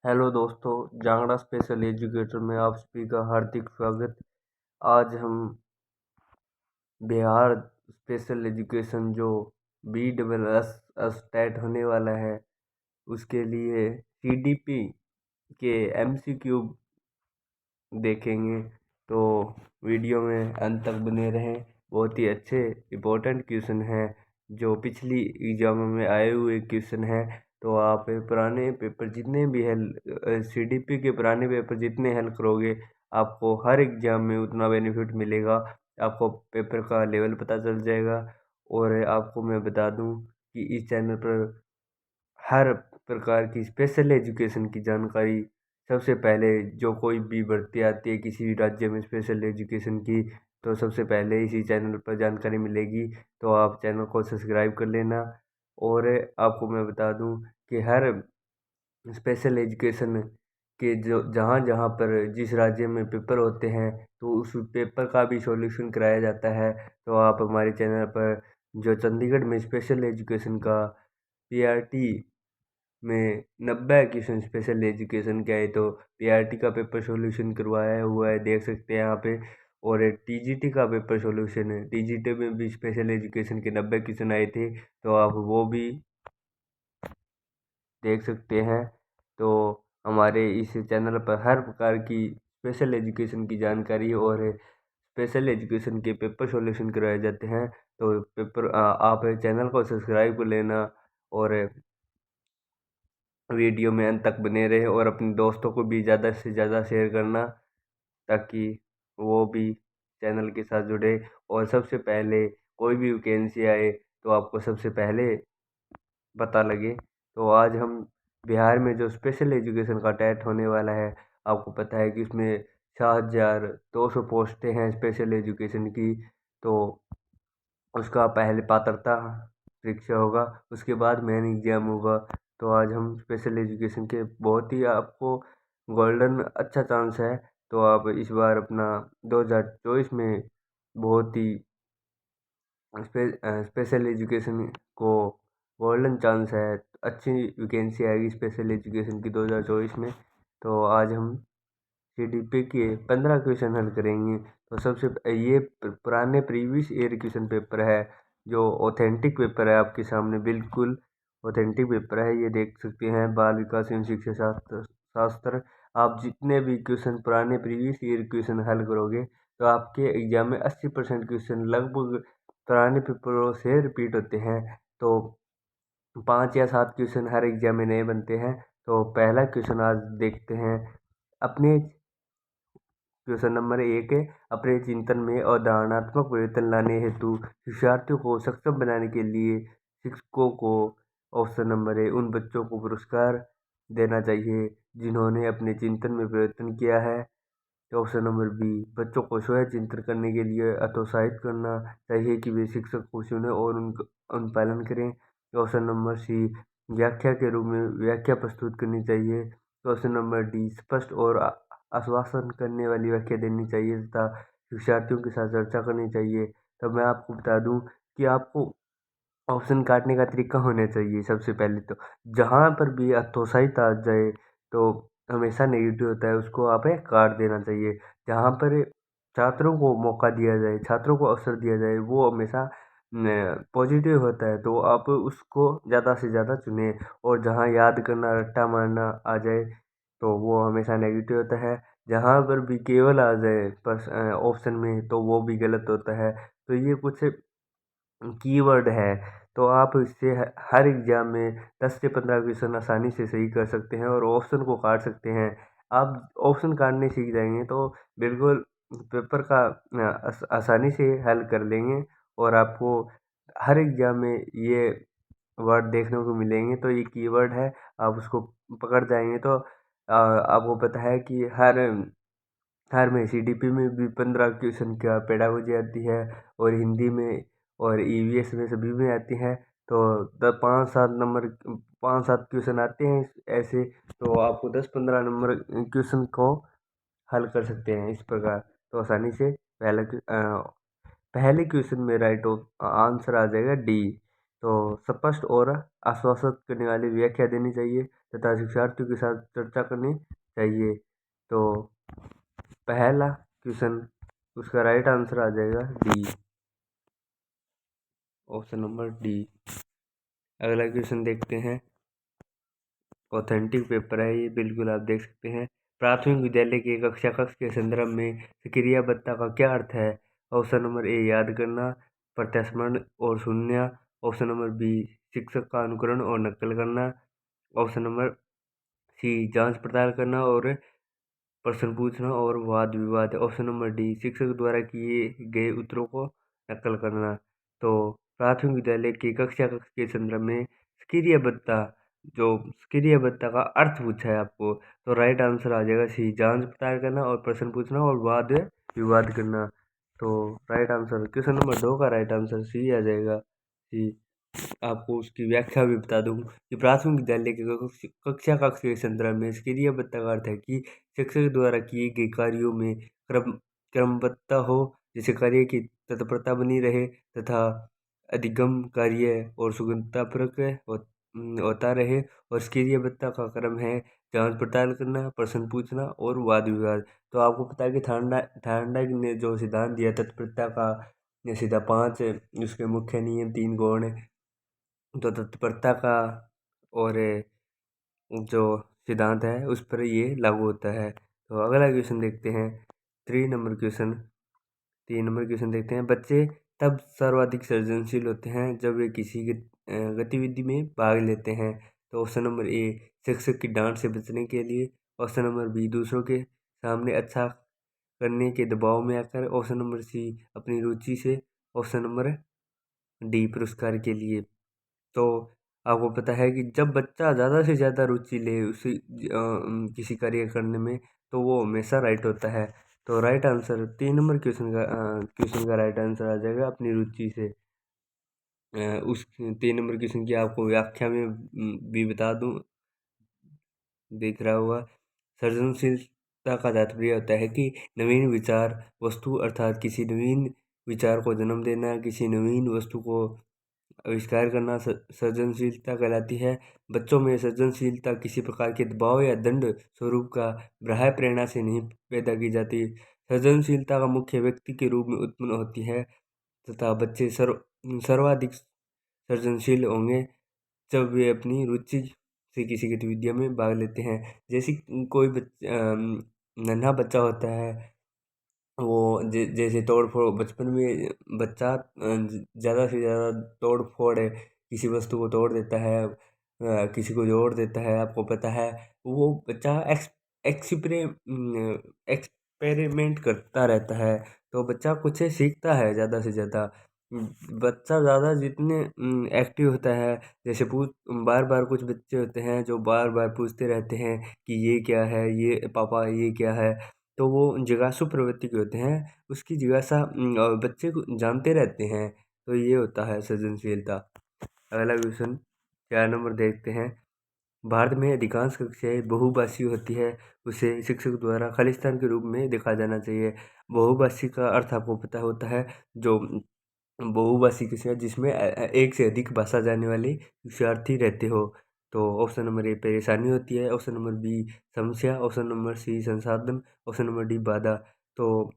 Hello दोस्तों, Jangra special educator में आप सभी का हार्दिक स्वागत। आज हम बिहार स्पेशल एजुकेशन जो BSS टेट होने वाला है उसके लिए CDP के MCQ देखेंगे। तो वीडियो में अंत तक बने रहें। बहुत ही अच्छे इम्पोर्टेंट क्वेश्चन हैं जो पिछली एग्जामों में आए हुए क्वेश्चन हैं। तो आप पुराने पेपर जितने भी CDP के पुराने पेपर जितने हल करोगे आपको हर एग्जाम में उतना बेनिफिट मिलेगा। आपको पेपर का लेवल पता चल जाएगा। और आपको मैं बता दूं कि इस चैनल पर हर प्रकार की स्पेशल एजुकेशन की जानकारी सबसे पहले, जो कोई भी भर्ती आती है किसी भी राज्य में स्पेशल एजुकेशन की, तो सबसे पहले इसी चैनल पर जानकारी मिलेगी। तो आप चैनल को सब्सक्राइब कर लेना। और आपको मैं बता दूं कि हर स्पेशल एजुकेशन के जो जहाँ जहाँ पर जिस राज्य में पेपर होते हैं तो उस पेपर का भी सॉल्यूशन कराया जाता है। तो आप हमारे चैनल पर जो चंडीगढ़ में स्पेशल एजुकेशन का PRT में 90 क्वेश्चन स्पेशल एजुकेशन के आए, तो PRT का पेपर सॉल्यूशन करवाया हुआ है, देख सकते हैं यहाँ पे। और TGT का पेपर सॉल्यूशन है, TGT में भी स्पेशल एजुकेशन के 90 क्वेश्चन आए थे, तो आप वो भी देख सकते हैं। तो हमारे इस चैनल पर हर प्रकार की स्पेशल एजुकेशन की जानकारी और स्पेशल एजुकेशन के पेपर सॉल्यूशन करवाए जाते हैं। तो आप चैनल को सब्सक्राइब कर लेना और वीडियो में अंत तक बने रहे और अपने दोस्तों को भी ज़्यादा से ज़्यादा शेयर करना, ताकि वो भी चैनल के साथ जुड़े और सबसे पहले कोई भी वैकेंसी आए तो आपको सबसे पहले पता लगे। तो आज हम बिहार में जो स्पेशल एजुकेशन का टेट होने वाला है, आपको पता है कि उसमें 6200 पोस्टें हैं स्पेशल एजुकेशन की। तो उसका पहले पात्रता परीक्षा होगा, उसके बाद मेन एग्जाम होगा। तो आज हम स्पेशल एजुकेशन के बहुत ही आपको गोल्डन अच्छा चांस है। तो आप इस बार अपना 2024 में बहुत ही स्पेशल एजुकेशन को गोल्डन चांस है, अच्छी वैकेंसी आएगी स्पेशल एजुकेशन की 2024 में। तो आज हम CDP के 15 क्वेश्चन हल करेंगे। तो ये पुराने प्रीवियस ईयर क्वेश्चन पेपर है, जो ऑथेंटिक पेपर है, आपके सामने बिल्कुल ऑथेंटिक पेपर है। ये देख सकते हैं, बाल विकास एवं शिक्षा शास्त्र। आप जितने भी क्वेश्चन पुराने प्रीवियस ईयर क्वेश्चन हल करोगे तो आपके एग्जाम में 80% क्वेश्चन लगभग पुराने पेपरों से रिपीट होते हैं। तो 5 या 7 क्वेश्चन हर एग्जाम में नए बनते हैं। तो पहला क्वेश्चन आज देखते हैं। अपने क्वेश्चन नंबर 1 है, अपने चिंतन में अवधारणात्मक परिवर्तन लाने हेतु शिक्षार्थियों को सक्षम बनाने के लिए शिक्षकों को, ऑप्शन नंबर ए, उन बच्चों को पुरस्कार देना चाहिए जिन्होंने अपने चिंतन में परिवर्तन किया है। ऑप्शन नंबर बी, बच्चों को स्वयं चिंतन करने के लिए हतोत्साहित करना चाहिए कि वे शिक्षक को चुनें और उन पालन करें। ऑप्शन नंबर सी, व्याख्या के रूप में व्याख्या प्रस्तुत करनी चाहिए। ऑप्शन नंबर डी, स्पष्ट और आश्वासन करने वाली व्याख्या देनी चाहिए तथा शिक्षार्थियों के साथ चर्चा करनी चाहिए। तो मैं आपको बता दूं कि आपको ऑप्शन काटने का तरीका होना चाहिए। सबसे पहले तो जहाँ पर भी हतोत्साहित आ जाए तो हमेशा नेगेटिव होता है, उसको आप काट देना चाहिए। जहाँ पर छात्रों को मौका दिया जाए, छात्रों को अवसर दिया जाए, वो हमेशा पॉजिटिव होता है, तो आप उसको ज़्यादा से ज़्यादा चुनें। और जहाँ याद करना, रट्टा मारना आ जाए तो वो हमेशा नेगेटिव होता है। जहाँ पर भी केवल आ जाए ऑप्शन में तो वो भी गलत होता है। तो ये कुछ कीवर्ड है, तो आप इससे हर एग्जाम में 10 से 15 क्वेश्चन आसानी से सही कर सकते हैं और ऑप्शन को काट सकते हैं। आप ऑप्शन काटने सीख जाएंगे तो बिल्कुल पेपर का आसानी से हल कर लेंगे। और आपको हर एग्जाम में ये वर्ड देखने को मिलेंगे, तो ये कीवर्ड है, आप उसको पकड़ जाएंगे तो आपको पता है कि हर में CDP में भी 15 क्वेश्चन का पेडागोजी आती है और हिंदी में और EVS में सभी में आती है। तो 5-7 क्वेश्चन आते हैं ऐसे। तो आपको 10-15 नंबर क्वेश्चन को हल कर सकते हैं इस प्रकार। तो आसानी से पहले क्वेश्चन में राइट आंसर आ जाएगा डी। तो स्पष्ट और आश्वासक करने वाली व्याख्या देनी चाहिए तथा शिक्षार्थियों के साथ चर्चा करनी चाहिए। तो पहला क्वेश्चन, उसका राइट आंसर आ जाएगा डी, ऑप्शन नंबर डी। अगला क्वेश्चन देखते हैं। ऑथेंटिक पेपर है ये, बिल्कुल आप देख सकते हैं। प्राथमिक विद्यालय के कक्षा कक्ष के संदर्भ में क्रियाबद्धता का क्या अर्थ है? ऑप्शन नंबर ए याद करना, प्रत्यास्मरण और शून्य। ऑप्शन नंबर बी शिक्षक का अनुकरण और नकल करना। ऑप्शन नंबर सी जांच पड़ताल करना और प्रश्न पूछना और वाद विवाद। ऑप्शन नंबर डी शिक्षक द्वारा किए गए उत्तरों को नकल करना। तो प्राथमिक विद्यालय की कक्षा कक्ष के संदर्भ में क्रियाबद्धता, जो क्रियाबद्धता का अर्थ पूछा है आपको, तो राइट आंसर आ जाएगा सी जांच पड़ताल करना और प्रश्न पूछना और वाद विवाद करना। तो राइट आंसर क्वेश्चन नंबर 2 का राइट आंसर सी आ जाएगा सी। आपको उसकी व्याख्या भी बता दूं कि प्राथमिक विद्यालय के कक्षा कक्ष के संदर्भ में क्रियाबद्धता का अर्थ है कि शिक्षक द्वारा किए गए कार्यों में क्रमबद्धता हो, जिससे कार्य की तत्परता बनी रहे तथा अधिगम कार्य और सुगमतापूर्वक होता रहे। और क्रियाबद्धता का क्रम है जांच पड़ताल करना, प्रश्न पूछना और वाद विवाद। तो आपको पता है कि थार्नडाइक ने जो सिद्धांत दिया तत्परता का, ये सीधा 5 उसके मुख्य नियम 3 गुण, तो तत्परता का और जो सिद्धांत है उस पर ये लागू होता है। तो अगला क्वेश्चन देखते हैं। 3 नंबर क्वेश्चन देखते हैं। बच्चे तब सर्वाधिक सृजनशील होते हैं जब वे किसी गतिविधि में भाग लेते हैं। तो ऑप्शन नंबर ए शिक्षक की डांट से बचने के लिए। ऑप्शन नंबर बी दूसरों के सामने अच्छा करने के दबाव में आकर। ऑप्शन नंबर सी अपनी रुचि से। ऑप्शन नंबर डी पुरस्कार के लिए। तो आपको पता है कि जब बच्चा ज़्यादा से ज़्यादा रुचि ले उसी किसी कार्य करने में, तो वो हमेशा राइट होता है। तो राइट आंसर 3 नंबर क्वेश्चन का राइट आंसर आ जाएगा अपनी रुचि से। उस 3 नंबर क्वेश्चन की आपको व्याख्या में भी बता दूं, देख रहा हुआ। सृजनशीलता का तात्पर्य होता है कि नवीन विचार वस्तु अर्थात किसी नवीन विचार को जन्म देना, किसी नवीन वस्तु को आविष्कार करना सृजनशीलता कहलाती है। बच्चों में सृजनशीलता किसी प्रकार के दबाव या दंड स्वरूप का बाह्य प्रेरणा से नहीं पैदा की जाती। सृजनशीलता का मुख्य व्यक्ति के रूप में उत्पन्न होती है तथा बच्चे सर्वाधिक सृजनशील होंगे जब वे अपनी रुचि से किसी गतिविधियों में भाग लेते हैं। जैसे कोई नन्हा बच्चा होता है, वो जैसे तोड़ फोड़ बचपन में बच्चा ज़्यादा से ज़्यादा तोड़ फोड़ किसी वस्तु को तोड़ देता है, किसी को जोड़ देता है। आपको पता है वो बच्चा एक्सप्रे एक्सपेरिमेंट करता रहता है, तो बच्चा कुछ सीखता है ज़्यादा से ज़्यादा। बच्चा ज़्यादा जितने एक्टिव होता है, जैसे पूछ बार बार, कुछ बच्चे होते हैं जो बार बार पूछते रहते हैं कि ये क्या है, ये पापा ये क्या है, तो वो जिज्ञासु प्रवृत्ति के होते हैं। उसकी जिज्ञासा बच्चे को जानते रहते हैं, तो ये होता है सृजनशीलता। अगला क्वेश्चन 4 नंबर देखते हैं। भारत में अधिकांश कक्षाएं बहुभाषी होती है, उसे शिक्षक द्वारा खालिस्तान के रूप में देखा जाना चाहिए। बहुभाषी का अर्थ आपको पता होता है, जो बहुभाषी कक्षा जिसमें एक से अधिक भाषा जानने वाले विद्यार्थी रहते हो। तो ऑप्शन नंबर ए परेशानी होती है। ऑप्शन नंबर बी समस्या। ऑप्शन नंबर सी संसाधन। ऑप्शन नंबर डी बाधा। तो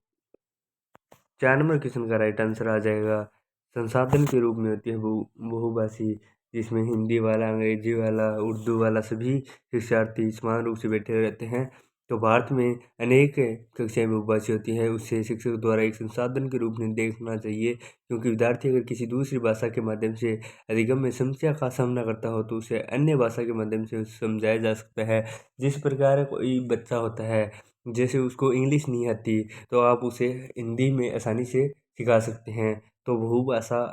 4 नंबर क्वेश्चन का राइट आंसर आ जाएगा संसाधन के रूप में होती है बहुभाषी, जिसमें हिंदी वाला, अंग्रेजी वाला, उर्दू वाला सभी शिक्षार्थी समान रूप से बैठे रहते हैं। तो भारत में अनेक कक्षाएं बहुभाषी होती है, उसे शिक्षक द्वारा एक संसाधन के रूप में देखना चाहिए, क्योंकि विद्यार्थी अगर किसी दूसरी भाषा के माध्यम से अधिगम में समस्या का सामना करता हो तो उसे अन्य भाषा के माध्यम से समझाया जा सकता है। जिस प्रकार कोई बच्चा होता है, जैसे उसको इंग्लिश नहीं आती, तो आप उसे हिंदी में आसानी से सिखा सकते हैं। तो बहुभाषा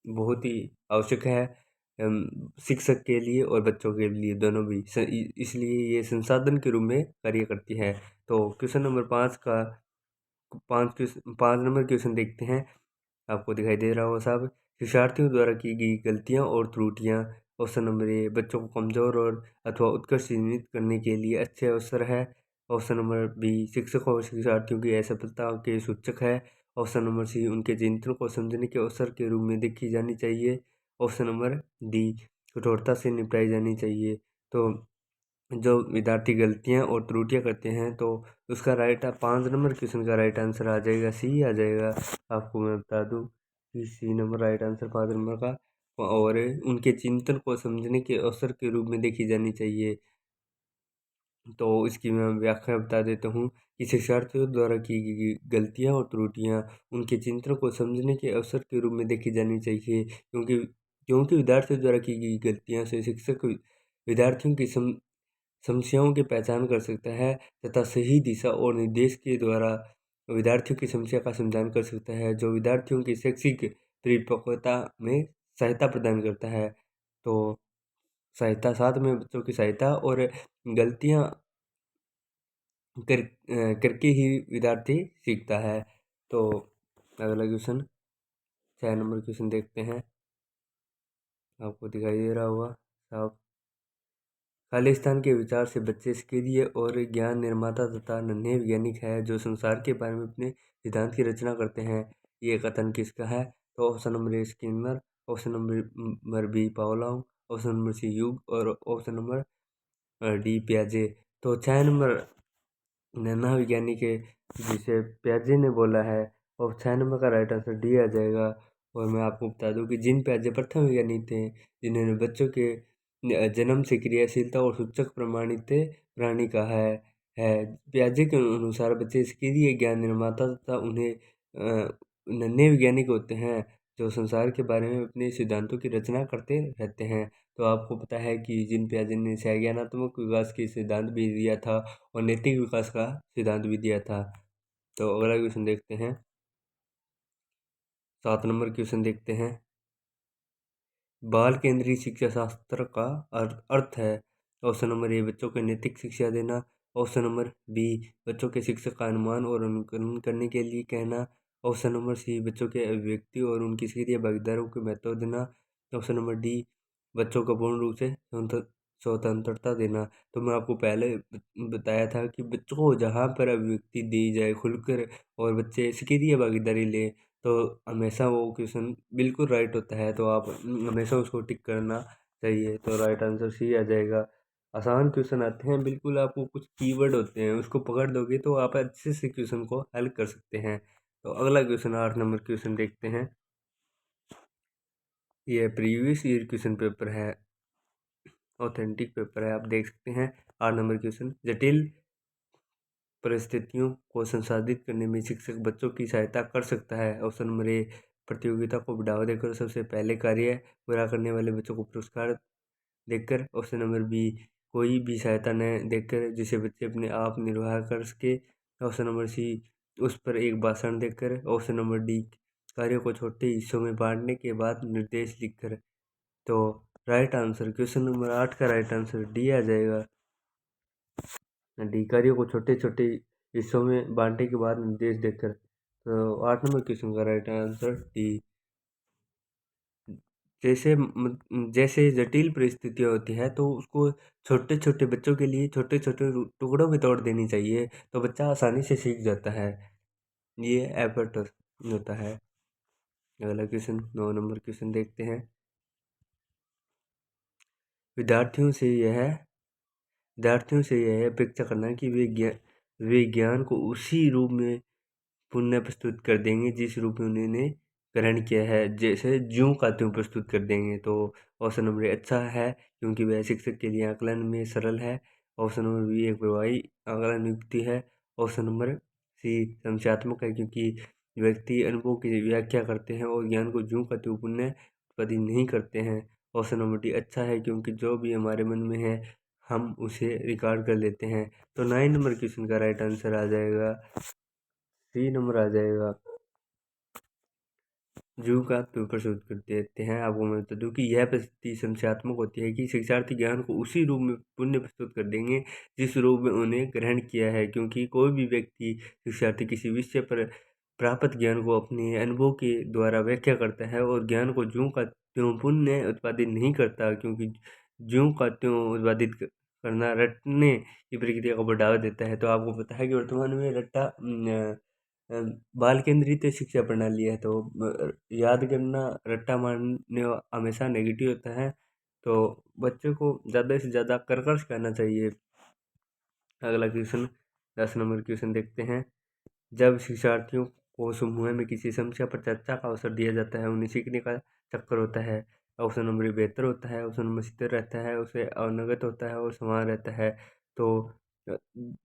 बहुत ही आवश्यक है शिक्षक के लिए और बच्चों के लिए, दोनों भी। इसलिए ये संसाधन के रूप में कार्य करती है। तो क्वेश्चन नंबर 5 नंबर क्वेश्चन देखते हैं। आपको दिखाई दे रहा होगा साहब, शिक्षार्थियों द्वारा की गई गलतियां और त्रुटियां। ऑप्शन नंबर ए बच्चों को कमजोर और अथवा उत्कृष्ट चिन्हित करने के लिए अच्छे अवसर है। ऑप्शन नंबर बी शिक्षकों और शिक्षार्थियों की असफलता के सूचक है। ऑप्शन नंबर सी उनके चिंतन को समझने के अवसर के रूप में देखी जानी चाहिए। ऑप्शन नंबर डी कठोरता से निपटाई जानी चाहिए। तो जो विद्यार्थी गलतियां और त्रुटियां करते हैं तो उसका 5 नंबर क्वेश्चन का राइट आंसर आ जाएगा सी आ जाएगा। आपको मैं बता दूं कि C number right answer 5 number का। और उनके चिंतन को समझने के अवसर के रूप में देखी जानी चाहिए। तो इसकी मैं व्याख्या बता देता हूँ कि शिक्षार्थियों द्वारा की गई गलतियाँ और त्रुटियाँ उनके चिंतन को समझने के अवसर के रूप में देखी जानी चाहिए, क्योंकि विद्यार्थियों द्वारा की गई गलतियाँ से शिक्षक विद्यार्थियों की समस्याओं की पहचान कर सकता है तथा सही दिशा और निर्देश के द्वारा विद्यार्थियों की समस्या का समाधान कर सकता है, जो विद्यार्थियों की शैक्षिक परिपक्वता में सहायता प्रदान करता है। तो सहायता साथ में बच्चों की सहायता और गलतियाँ करके ही विद्यार्थी सीखता है। तो अगला क्वेश्चन 6 नंबर क्वेश्चन देखते हैं। आपको दिखाई दे रहा होगा साफ। खालिस्तान के विचार से बच्चे स्किरीय और ज्ञान निर्माता तथा नन्हे वैज्ञानिक है जो संसार के बारे में अपने सिद्धांत की रचना करते हैं। ये कथन किसका है? तो option number A Skinner, option number B Pavlov, option number C यूग और ऑप्शन नंबर डी पियाजे। तो 6 नंबर नन्हा वैज्ञानिक है जिसे पियाजे ने बोला है और 6 नंबर का राइट आंसर डी आ जाएगा। और मैं आपको बता दूं कि जीन पियाजे प्रथम वैज्ञानिक थे जिन्होंने बच्चों के जन्म से क्रियाशीलता और सूचक प्रमाणित प्राणी कहा है। पियाजे के अनुसार बच्चे इसके ज्ञान निर्माता तथा उन्हें नन्हे वैज्ञानिक होते हैं जो संसार के बारे में अपने सिद्धांतों की रचना करते रहते हैं। तो आपको पता है कि जीन पियाजे ने संज्ञानात्मक विकास के सिद्धांत भी दिया था और नैतिक विकास का सिद्धांत भी दिया था। तो अगला क्वेश्चन देखते हैं। 7 नंबर क्वेश्चन देखते हैं। बाल केंद्रीय शिक्षा शास्त्र का अर्थ है। ऑप्शन नंबर ए बच्चों को नैतिक शिक्षा देना, ऑप्शन नंबर बी बच्चों के शिक्षक का अनुमान और अनुकरण करने के लिए कहना, ऑप्शन नंबर सी बच्चों के अभिव्यक्ति और उनकी सक्रिय भागीदारों को महत्व देना, ऑप्शन नंबर डी बच्चों को पूर्ण रूप से स्वतंत्रता देना। तो मैं आपको पहले बताया था कि बच्चों को जहाँ पर अभिव्यक्ति दी जाए खुलकर और बच्चे सक्रिय भागीदारी ले तो हमेशा वो क्वेश्चन बिल्कुल राइट होता है। तो आप हमेशा उसको टिक करना चाहिए। तो राइट आंसर सी आ जाएगा। आसान क्वेश्चन आते हैं बिल्कुल, आपको कुछ कीवर्ड होते हैं उसको पकड़ दोगे तो आप अच्छे से क्वेश्चन को हल कर सकते हैं। तो अगला क्वेश्चन 8 नंबर क्वेश्चन देखते हैं। ये प्रीवियस ईयर क्वेश्चन पेपर है, ऑथेंटिक पेपर है, आप देख सकते हैं। 8 नंबर क्वेश्चन, जटिल परिस्थितियों को संसाधित करने में शिक्षक बच्चों की सहायता कर सकता है। ऑप्शन नंबर ए प्रतियोगिता को बढ़ावा देकर सबसे पहले कार्य पूरा करने वाले बच्चों को पुरस्कार देकर, ऑप्शन नंबर बी कोई भी सहायता न देकर जिसे बच्चे अपने आप निर्वाह कर सके, ऑप्शन नंबर सी उस पर एक भाषण देकर, ऑप्शन नंबर डी कार्य को छोटे हिस्सों में बांटने के बाद निर्देश लिखकर। तो राइट आंसर क्वेश्चन नंबर 8 का राइट आंसर डी आ जाएगा। डी कार्यों को छोटे छोटे हिस्सों में बांटने के बाद निर्देश देकर। तो 8 नंबर क्वेश्चन का राइट आंसर डी। जैसे जटिल परिस्थितियाँ होती है तो उसको छोटे छोटे बच्चों के लिए छोटे छोटे टुकड़ों में तोड़ देनी चाहिए तो बच्चा आसानी से सीख जाता है। ये एफर्ट होता है। अगला क्वेश्चन 9 नंबर क्वेश्चन देखते हैं। विद्यार्थियों से यह अपेक्षा करना कि वे ज्ञान को उसी रूप में पुनः प्रस्तुत कर देंगे जिस रूप में उन्होंने ग्रहण किया है, जैसे ज्यों का त्यों प्रस्तुत कर देंगे। तो ऑप्शन नंबर अच्छा है क्योंकि वह शिक्षक के लिए आकलन में सरल है, ऑप्शन नंबर बी एक प्रभावी आकलन युक्ति है, ऑप्शन नंबर सी संख्यात्मक है क्योंकि व्यक्ति अनुभव की व्याख्या करते हैं और ज्ञान को ज्यों का त्यों पुनः उत्पादित नहीं करते हैं, ऑप्शन नंबर डी अच्छा है क्योंकि जो भी हमारे मन में है हम उसे रिकॉर्ड कर लेते हैं। तो 9 नंबर क्वेश्चन का राइट आंसर आ जाएगा सी नंबर आ जाएगा। जू का त्यों प्रस्तुत कर देते हैं। आपको मैं बता दूं कि यह परिस्थिति संख्यात्मक होती है कि शिक्षार्थी ज्ञान को उसी रूप में पुनः प्रस्तुत कर देंगे जिस रूप में उन्हें ग्रहण किया है, क्योंकि कोई भी व्यक्ति शिक्षार्थी किसी विषय पर प्राप्त ज्ञान को अपने अनुभव के द्वारा व्याख्या करता है और ज्ञान को ज्यों का त्यों पुनः उत्पादित नहीं करता, क्योंकि ज्यों का त्यों उत्पादित करना रटने की प्रक्रिया को बढ़ावा देता है। तो आपको पता है कि वर्तमान में रट्टा बाल केंद्रित शिक्षा प्रणाली है, तो याद करना, रट्टा मारने हमेशा नेगेटिव होता है। तो बच्चों को ज़्यादा से ज़्यादा करकश करना चाहिए। अगला क्वेश्चन 10 नंबर क्वेश्चन देखते हैं। जब शिक्षार्थियों को समूह में किसी समस्या पर चर्चा का अवसर दिया जाता है, उन्हें सीखने का चक्कर होता है। ऑप्शन नंबर बेहतर होता है, ऑप्शन नंबर स्थिर रहता है, उसे अवनगत होता है और समान रहता है। तो अ,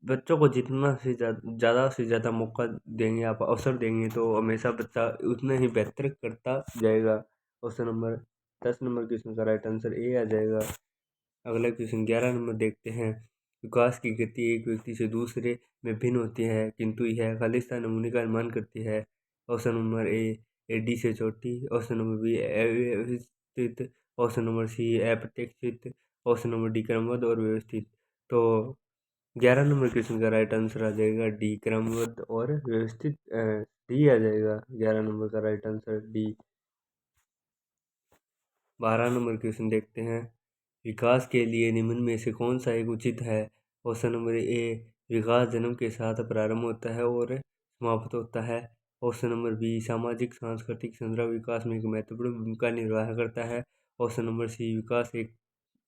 बच्चों को जितना से ज़्यादा मौका देंगे, आप अवसर देंगे, तो हमेशा बच्चा उतना ही बेहतर करता जाएगा। ऑप्शन नंबर 10 नंबर क्वेश्चन का राइट आंसर ए आ जाएगा। अगला क्वेश्चन 11 नंबर देखते हैं। विकास की गति एक व्यक्ति से दूसरे में भिन्न होती है, किंतु यह खालिस्तान नमूने का अनुमान करती है। ऑप्शन नंबर ए एडी से चोटी, ऑप्शन नंबर बी अव्यवस्थित, ऑप्शन नंबर सी अप्रत्याशित, ऑप्शन नंबर डी क्रमबद्ध और व्यवस्थित। तो 11 नंबर क्वेश्चन का राइट आंसर आ जाएगा डी क्रमबद्ध और व्यवस्थित। डी आ जाएगा 11 नंबर का right answer D. 12 number question देखते हैं। विकास के लिए निम्न में से कौन सा एक उचित है। ऑप्शन नंबर ए विकास जन्म के साथ प्रारंभ होता है और समाप्त होता है। ऑप्शन नंबर बी सामाजिक सांस्कृतिक संदर्भ विकास में एक महत्वपूर्ण भूमिका निर्वाह करता है। ऑप्शन नंबर सी विकास एक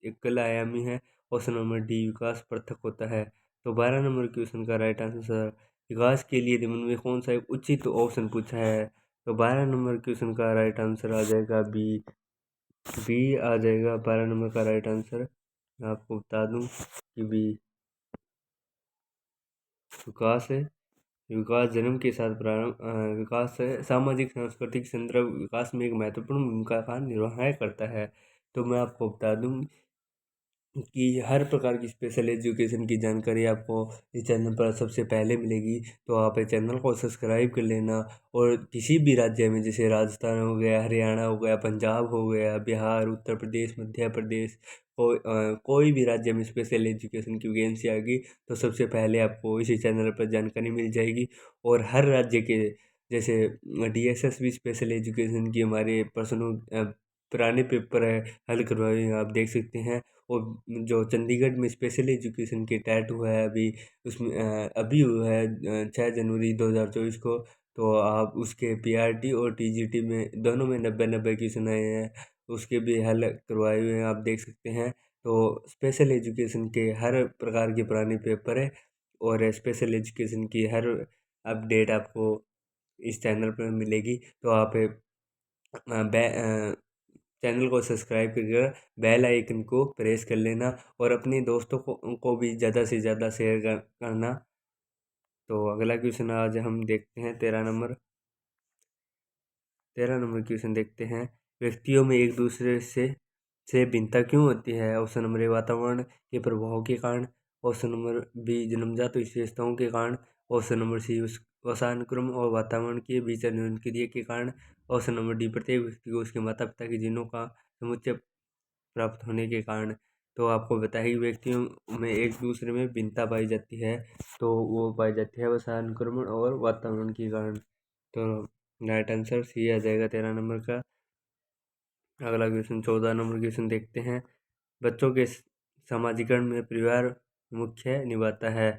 एकल आयामी है। ऑप्शन नंबर डी विकास पृथक होता है। तो 12 नंबर क्वेश्चन का राइट आंसर विकास के लिए निम्न में कौन सा एक उचित ऑप्शन पूछा है। तो 12 नंबर क्वेश्चन का राइट आंसर आ जाएगा बी। बी आ जाएगा 12 नंबर का राइट आंसर। मैं आपको बता दूं कि बी विकास है। विकास जन्म के साथ प्रारंभ विकास है, सामाजिक सांस्कृतिक संदर्भ विकास में एक महत्वपूर्ण भूमिका का निर्वाह करता है। तो मैं आपको बता दूं कि हर प्रकार की स्पेशल एजुकेशन की जानकारी आपको इस चैनल पर सबसे पहले मिलेगी। तो आप इस चैनल को सब्सक्राइब कर लेना। और किसी भी राज्य में, जैसे राजस्थान हो गया, हरियाणा हो गया, पंजाब हो गया, बिहार, उत्तर प्रदेश, मध्य प्रदेश, कोई भी राज्य में स्पेशल एजुकेशन की वैकेंसी आएगी, तो सबसे पहले आपको इसी चैनल पर जानकारी मिल जाएगी। और हर राज्य के, जैसे DSSB स्पेशल एजुकेशन की हमारे प्रश्नों पुराने पेपर है हल करवाए हैं, आप देख सकते हैं। और जो चंडीगढ़ में स्पेशल एजुकेशन के टैट हुआ है अभी, उसमें अभी हुआ है 6 जनवरी 2024 को। तो आप उसके PRT और TGT में दोनों में 90-90 क्वेश्चन आए हैं, उसके भी हल करवाए हुए हैं, आप देख सकते हैं। तो स्पेशल एजुकेशन के हर प्रकार के पुराने पेपर है और स्पेशल एजुकेशन की हर अपडेट आपको इस चैनल पर मिलेगी। तो आप चैनल को सब्सक्राइब करके बेल आइकन को प्रेस कर लेना और अपने दोस्तों को भी ज़्यादा से ज़्यादा शेयर करना। तो अगला क्वेश्चन आज हम देखते हैं 13 नंबर क्वेश्चन देखते हैं। व्यक्तियों में एक दूसरे से भिन्नता क्यों होती है। ऑप्शन नंबर ए वातावरण के प्रभाव के कारण, ऑप्शन नंबर बी जन्मजात विशेषताओं के कारण, ऑप्शन नंबर सी उस वंशानुक्रम और वातावरण के बीच अन्योन्य क्रिया के कारण, ऑप्शन नंबर डी प्रत्येक व्यक्ति को उसके माता पिता के जीनों का समुच्चय प्राप्त होने के कारण। तो आपको बताया कि व्यक्तियों में एक दूसरे में भिन्नता पाई जाती है, तो वो पाई जाती है वंशानुक्रमण और वातावरण के कारण। तो राइट आंसर सी आ जाएगा 13 नंबर का। अगला क्वेश्चन 14 नंबर क्वेश्चन देखते हैं। बच्चों के समाजीकरण में परिवार मुख्य निभाता है।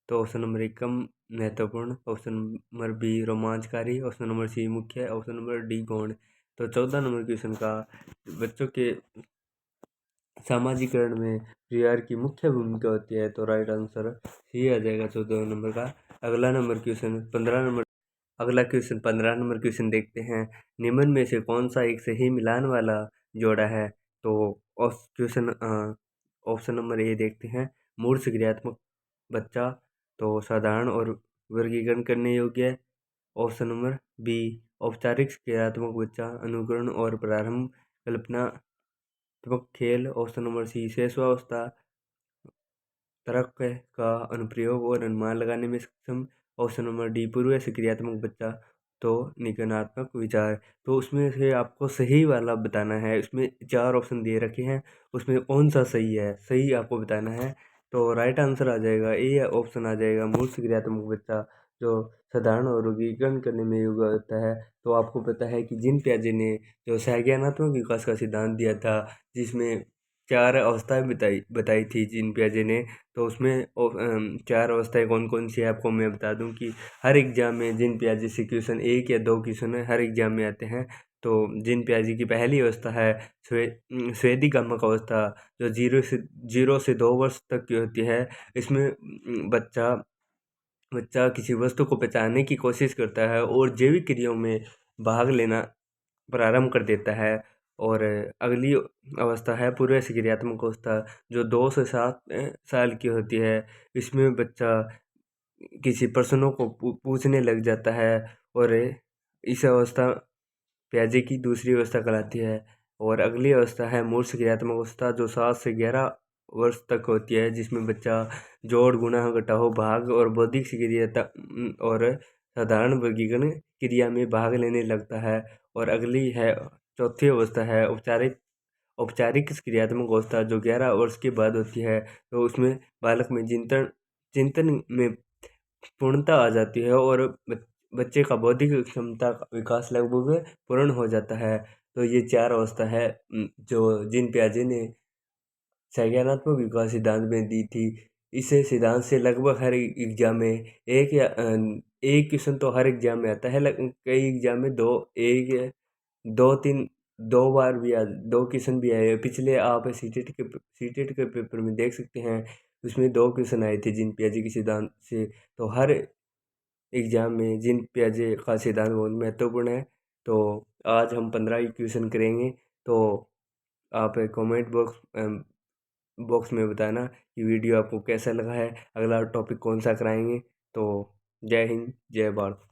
तो ऑप्शन नंबर ए कम महत्वपूर्ण, ऑप्शन नंबर बी रोमांचकारी, ऑप्शन नंबर सी मुख्य, ऑप्शन नंबर डी गौण। तो 14 नंबर क्वेश्चन का बच्चों के सामाजिकरण में परिवार की मुख्य भूमिका होती है, तो राइट आंसर सी आ जाएगा 14 नंबर का। अगला क्वेश्चन 15 नंबर क्वेश्चन देखते हैं। निम्न में से कौन सा एक सही मिलान वाला जोड़ा है। तो क्वेश्चन ऑप्शन नंबर ए देखते हैं। मूल क्रियात्मक बच्चा, तो साधारण और वर्गीकरण करने योग्य है। ऑप्शन नंबर बी औपचारिक क्रियात्मक बच्चा, अनुकरण और प्रारंभ कल्पनात्मक खेल। ऑप्शन नंबर सी शेषावस्था, तर्क का अनुप्रयोग और अनुमान लगाने में सक्षम। ऑप्शन नंबर डी पूर्व क्रियात्मक बच्चा, तो निगमनात्मक विचार। तो उसमें से आपको सही वाला बताना है। उसमें 4 ऑप्शन दे रखे हैं, उसमें कौन सा सही है, सही आपको बताना है। तो राइट आंसर आ जाएगा ए ऑप्शन आ जाएगा, मूल क्रियात्मक बच्चा, जो साधारण और वर्गीकरण करने में योग्य होता है। तो आपको पता है कि जिन प्याजे ने जो संज्ञानात्मक विकास का सिद्धांत दिया था, जिसमें चार अवस्थाएं बताई बताई थी जीन पियाजे ने। तो उसमें चार अवस्थाएं कौन कौन सी है आपको मैं बता दूं कि हर एग्जाम में जीन पियाजे से क्वेश्चन एक या दो क्वेश्चन हर एग्जाम में आते हैं। तो जीन पियाजे की पहली अवस्था है स्वेदिकामक अवस्था, जो 0 से 2 वर्ष तक की होती है। इसमें बच्चा बच्चा किसी वस्तु को पहचानने की कोशिश करता है और जैविक क्रियाओं में भाग लेना प्रारंभ कर देता है। और अगली अवस्था है पूर्व क्रियात्मक अवस्था, जो 2 से 7 साल की होती है। इसमें बच्चा किसी प्रश्नों को पूछने लग जाता है और इस अवस्था प्याजे की दूसरी अवस्था कहलाती है। और अगली अवस्था है मूर्त क्रियात्मक अवस्था, जो 7 से 11 वर्ष तक होती है, जिसमें बच्चा जोड़ गुणा घटाओ भाग और बौद्धिक क्रिया और साधारण वर्गीकरण क्रिया में भाग लेने लगता है। और अगली है चौथी अवस्था है औपचारिक औपचारिक क्रियात्मक अवस्था, जो 11 वर्ष के बाद होती है। तो उसमें बालक में चिंतन चिंतन में पूर्णता आ जाती है और बच्चे का बौद्धिक क्षमता का विकास लगभग पूर्ण हो जाता है। तो ये चार अवस्था है जो जीन पियाजे ने संज्ञानात्मक विकास सिद्धांत में दी थी। इस सिद्धांत से लगभग हर एग्जाम में एक क्वेश्चन तो हर एग्जाम में आता है, कई एग्जाम में दो तीन दो बार भी दो क्वेश्चन भी आए। पिछले आप सीटेट के पेपर में देख सकते हैं, उसमें दो क्वेश्चन आए थे जीन पियाजे के सिद्धांत से। तो हर एग्जाम में जीन पियाजे का सिद्धांत बहुत महत्वपूर्ण है। तो आज हम 15 क्वेश्चन करेंगे। तो आप कमेंट बॉक्स में बताना कि वीडियो आपको कैसा लगा है, अगला टॉपिक कौन सा कराएंगे। तो जय हिंद, जय भारत।